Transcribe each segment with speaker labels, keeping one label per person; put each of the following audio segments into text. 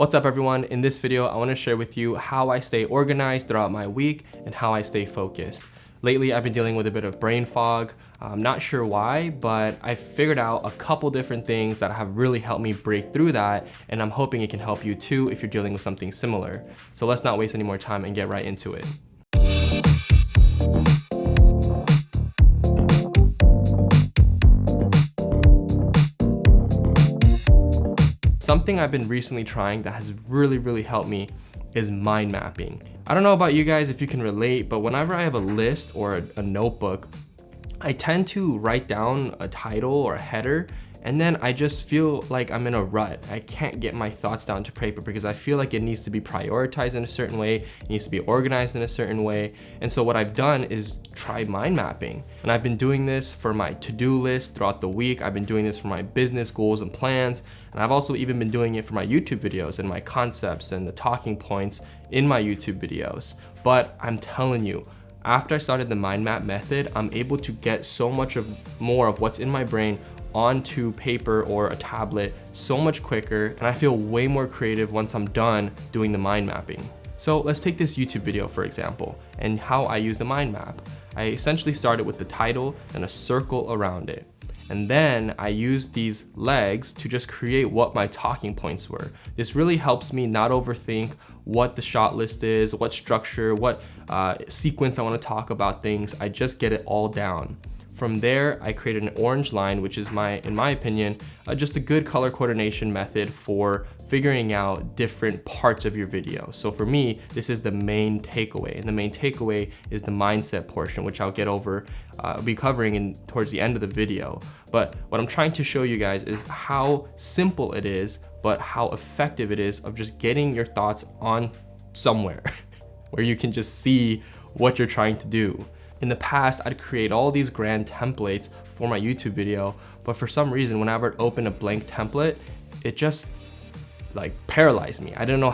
Speaker 1: What's up everyone? In this video, I want to share with you how I stay organized throughout my week and how I stay focused. Lately, I've been dealing with a bit of brain fog. I'm not sure why, but I figured out a couple different things that have really helped me break through that, and I'm hoping it can help you too if you're dealing with something similar. So let's not waste any more time and get right into it. Something I've been recently trying that has really helped me is mind mapping. I don't know about you guys if you can relate, but whenever I have a list or a notebook, I tend to write down a title or a header, and then I just feel like I'm in a rut. I can't get my thoughts down to paper because I feel like it needs to be prioritized in a certain way, it needs to be organized in a certain way. And so what I've done is try mind mapping. And I've been doing this for my to-do list throughout the week. I've been doing this for my business goals and plans. And I've also even been doing it for my YouTube videos and my concepts and the talking points in my YouTube videos. But I'm telling you, after I started the mind map method, I'm able to get so much more of what's in my brain onto paper or a tablet so much quicker, and I feel way more creative once I'm done doing the mind mapping. So let's take this YouTube video for example, and how I use the mind map. I essentially started with the title and a circle around it. And then I used these legs to just create what my talking points were. This really helps me not overthink what the shot list is, what structure, what sequence I want to talk about things. I just get it all down. From there, I created an orange line, which is in my opinion, just a good color coordination method for figuring out different parts of your video. So for me, this is the main takeaway, and the main takeaway is the mindset portion, which I'll be covering towards the end of the video. But what I'm trying to show you guys is how simple it is, but how effective it is of just getting your thoughts on somewhere where you can just see what you're trying to do. In the past, I'd create all these grand templates for my YouTube video, but for some reason, whenever I'd open a blank template, it just like paralyzed me. I don't know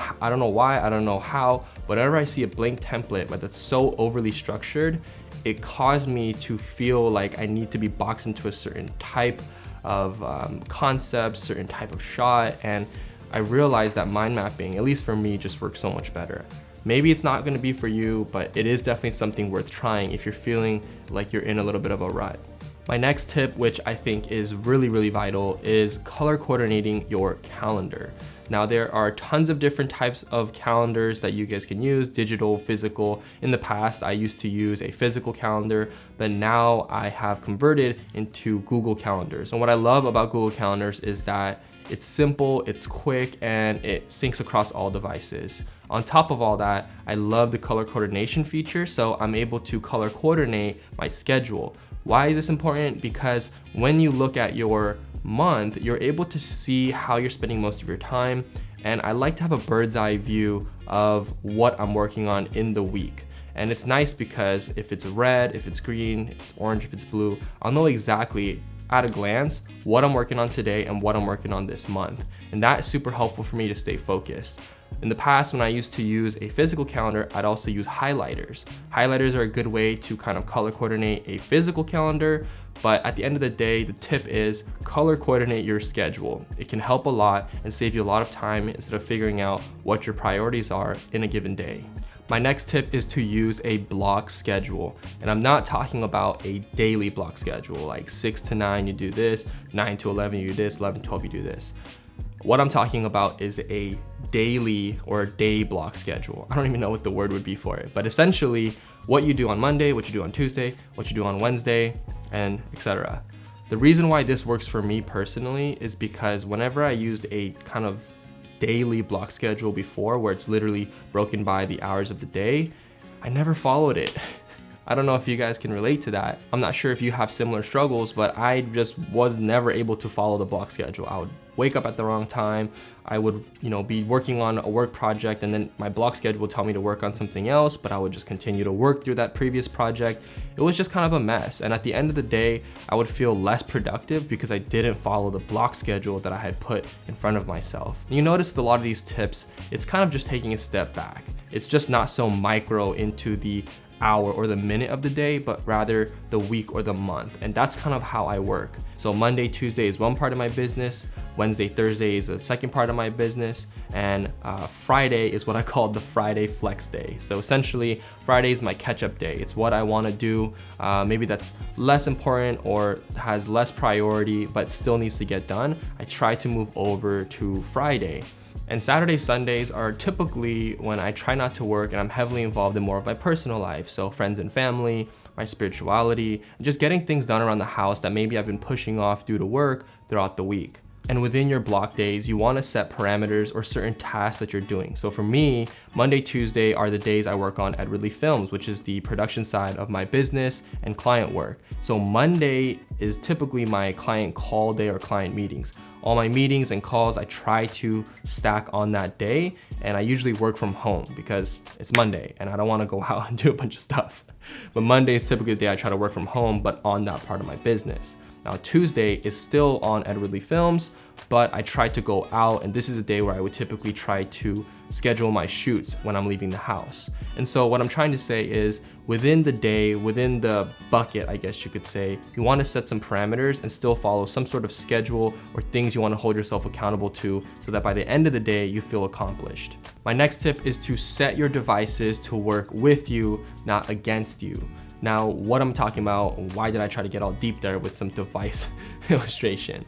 Speaker 1: why, I don't know how, but whenever I see a blank template but that's so overly structured, it caused me to feel like I need to be boxed into a certain type of concept, certain type of shot, and I realized that mind mapping, at least for me, just works so much better. Maybe it's not gonna be for you, but it is definitely something worth trying if you're feeling like you're in a little bit of a rut. My next tip, which I think is really vital, is color coordinating your calendar. Now there are tons of different types of calendars that you guys can use, digital, physical. In the past, I used to use a physical calendar, but now I have converted into Google Calendars. And what I love about Google Calendars is that it's simple, it's quick, and it syncs across all devices. On top of all that, I love the color coordination feature, so I'm able to color coordinate my schedule. Why is this important? Because when you look at your month, you're able to see how you're spending most of your time, and I like to have a bird's eye view of what I'm working on in the week. And it's nice because if it's red, if it's green, if it's orange, if it's blue, I'll know exactly at a glance what I'm working on today and what I'm working on this month. And that's super helpful for me to stay focused. In the past, when I used to use a physical calendar, I'd also use highlighters. Highlighters are a good way to kind of color coordinate a physical calendar, but at the end of the day, the tip is color coordinate your schedule. It can help a lot and save you a lot of time instead of figuring out what your priorities are in a given day. My next tip is to use a block schedule. And I'm not talking about a daily block schedule, like 6 to 9 you do this, 9 to 11 you do this, 11 to 12 you do this. What I'm talking about is a daily or a day block schedule. I don't even know what the word would be for it, but essentially what you do on Monday, what you do on Tuesday, what you do on Wednesday, and etc. The reason why this works for me personally is because whenever I used a kind of daily block schedule before, where it's literally broken by the hours of the day, I never followed it. I don't know if you guys can relate to that. I'm not sure if you have similar struggles, but I just was never able to follow the block schedule. I would wake up at the wrong time. I would, be working on a work project, and then my block schedule would tell me to work on something else, but I would just continue to work through that previous project. It was just kind of a mess. And at the end of the day, I would feel less productive because I didn't follow the block schedule that I had put in front of myself. And you notice with a lot of these tips, it's kind of just taking a step back. It's just not so micro into the hour or the minute of the day, but rather the week or the month. And that's kind of how I work. So Monday, Tuesday is one part of my business, Wednesday, Thursday is the second part of my business, and Friday is what I call the Friday flex day. So essentially, Friday is my catch-up day. It's what I want to do. Maybe that's less important or has less priority, but still needs to get done. I try to move over to Friday. And Saturday, Sundays are typically when I try not to work and I'm heavily involved in more of my personal life. So friends and family, my spirituality, and just getting things done around the house that maybe I've been pushing off due to work throughout the week. And within your block days, you want to set parameters or certain tasks that you're doing. So for me, Monday, Tuesday are the days I work on Edwardly Films, which is the production side of my business and client work. So Monday is typically my client call day or client meetings. All my meetings and calls I try to stack on that day, and I usually work from home because it's Monday and I don't want to go out and do a bunch of stuff. But Monday is typically the day I try to work from home, but on that part of my business. Now Tuesday is still on Edwardly Films, but I try to go out, and this is a day where I would typically try to schedule my shoots when I'm leaving the house. And so what I'm trying to say is within the day, within the bucket, I guess you could say, you want to set some parameters and still follow some sort of schedule or things you want to hold yourself accountable to so that by the end of the day, you feel accomplished. My next tip is to set your devices to work with you, not against you. Now, what I'm talking about, why did I try to get all deep there with some device illustration?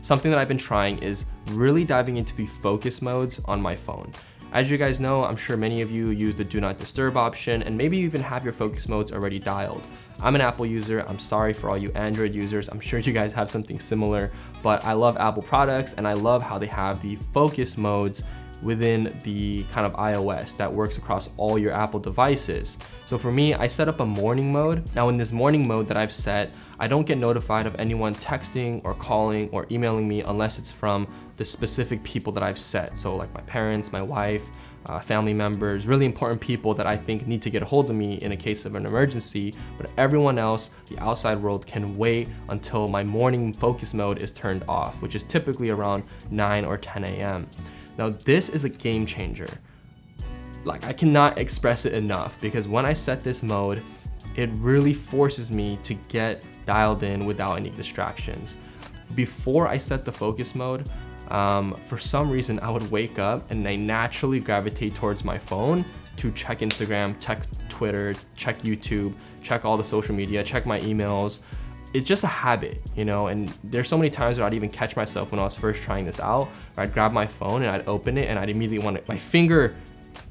Speaker 1: Something that I've been trying is really diving into the focus modes on my phone. As you guys know, I'm sure many of you use the do not disturb option, and maybe you even have your focus modes already dialed. I'm an Apple user. I'm sorry for all you Android users. I'm sure you guys have something similar, but I love Apple products and I love how they have the focus modes within the kind of iOS that works across all your Apple devices. So for me, I set up a morning mode. Now in this morning mode that I've set, I don't get notified of anyone texting or calling or emailing me unless it's from the specific people that I've set. So like my parents, my wife, family members, really important people that I think need to get a hold of me in a case of an emergency, but everyone else, the outside world, can wait until my morning focus mode is turned off, which is typically around 9 or 10 a.m. Now this is a game changer. Like I cannot express it enough because when I set this mode, it really forces me to get dialed in without any distractions. Before I set the focus mode, for some reason I would wake up and I naturally gravitate towards my phone to check Instagram, check Twitter, check YouTube, check all the social media, check my emails. It's just a habit, you know, and there's so many times where I'd even catch myself when I was first trying this out, where I'd grab my phone and I'd open it and I'd immediately want to, my finger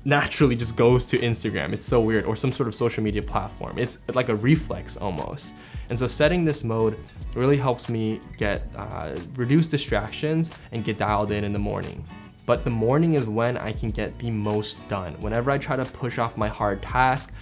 Speaker 1: naturally just goes to Instagram. It's so weird, or some sort of social media platform. It's like a reflex almost. And so setting this mode really helps me get reduce distractions and get dialed in the morning. But the morning is when I can get the most done. Whenever I try to push off my hard task,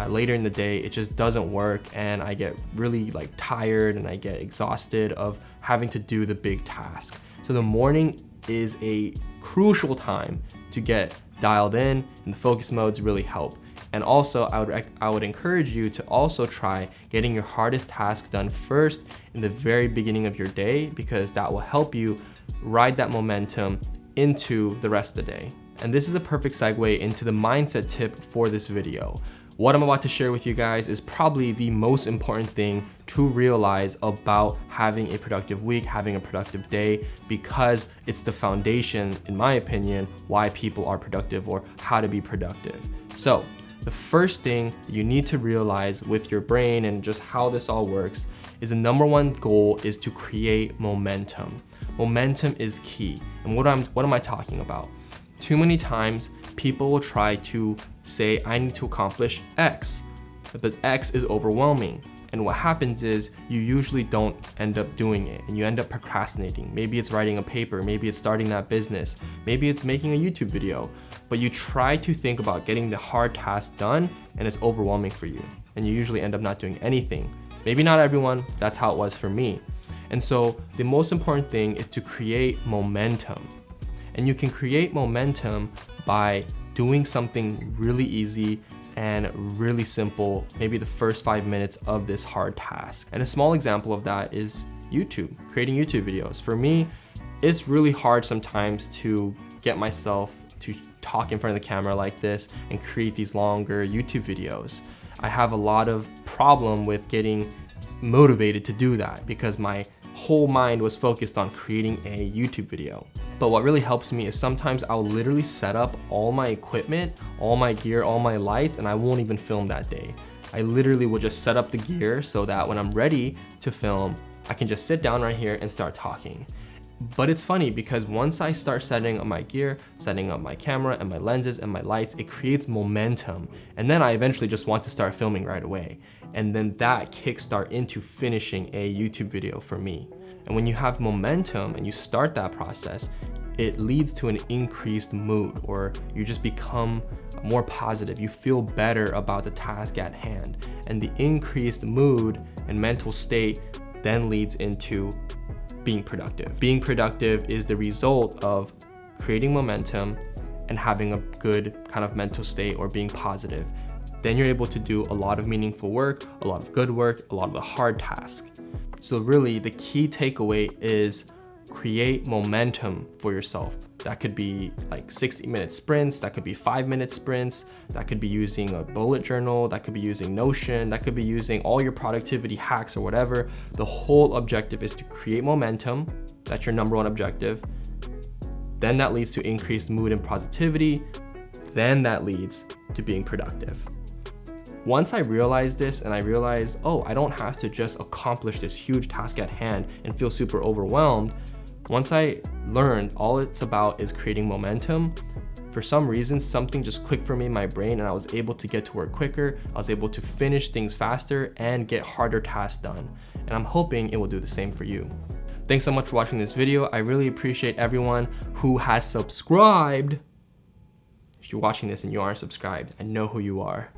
Speaker 1: later in the day, it just doesn't work and I get really like tired and I get exhausted of having to do the big task. So the morning is a crucial time to get dialed in, and the focus modes really help. And also I would encourage you to also try getting your hardest task done first in the very beginning of your day, because that will help you ride that momentum into the rest of the day. And this is a perfect segue into the mindset tip for this video. What I'm about to share with you guys is probably the most important thing to realize about having a productive week, having a productive day, because it's the foundation, in my opinion, why people are productive or how to be productive. So the first thing you need to realize with your brain and just how this all works is the number one goal is to create momentum. Momentum is key. And what am I talking about? Too many times people will try to say, I need to accomplish X, but X is overwhelming. And what happens is you usually don't end up doing it and you end up procrastinating. Maybe it's writing a paper, maybe it's starting that business, maybe it's making a YouTube video, but you try to think about getting the hard task done and it's overwhelming for you. And you usually end up not doing anything. Maybe not everyone, that's how it was for me. And so the most important thing is to create momentum. And you can create momentum by doing something really easy and really simple, maybe the first 5 minutes of this hard task. And a small example of that is YouTube, creating YouTube videos. For me, it's really hard sometimes to get myself to talk in front of the camera like this and create these longer YouTube videos. I have a lot of problem with getting motivated to do that because my whole mind was focused on creating a YouTube video. But what really helps me is sometimes I'll literally set up all my equipment, all my gear, all my lights, and I won't even film that day. I literally will just set up the gear so that when I'm ready to film, I can just sit down right here and start talking. But it's funny because once I start setting up my gear, setting up my camera and my lenses and my lights, it creates momentum. And then I eventually just want to start filming right away. And then that kickstart into finishing a YouTube video for me. And when you have momentum and you start that process, it leads to an increased mood, or you just become more positive. You feel better about the task at hand. And the increased mood and mental state then leads into being productive. Being productive is the result of creating momentum and having a good kind of mental state or being positive. Then you're able to do a lot of meaningful work, a lot of good work, a lot of the hard tasks. So really the key takeaway is create momentum for yourself. That could be like 60-minute sprints, that could be 5-minute sprints, that could be using a bullet journal, that could be using Notion, that could be using all your productivity hacks or whatever. The whole objective is to create momentum. That's your number one objective. Then that leads to increased mood and positivity. Then that leads to being productive. Once I realized this and I realized, oh, I don't have to just accomplish this huge task at hand and feel super overwhelmed. Once I learned all it's about is creating momentum, for some reason, something just clicked for me in my brain and I was able to get to work quicker. I was able to finish things faster and get harder tasks done. And I'm hoping it will do the same for you. Thanks so much for watching this video. I really appreciate everyone who has subscribed. If you're watching this and you aren't subscribed, I know who you are.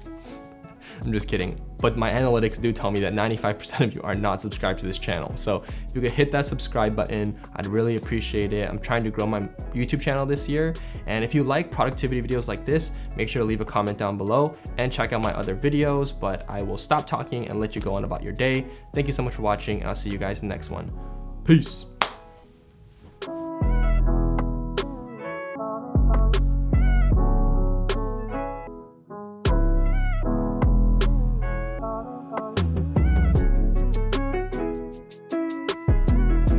Speaker 1: I'm just kidding. But my analytics do tell me that 95% of you are not subscribed to this channel. So if you could hit that subscribe button, I'd really appreciate it. I'm trying to grow my YouTube channel this year. And if you like productivity videos like this, make sure to leave a comment down below and check out my other videos. But I will stop talking and let you go on about your day. Thank you so much for watching, and I'll see you guys in the next one. Peace.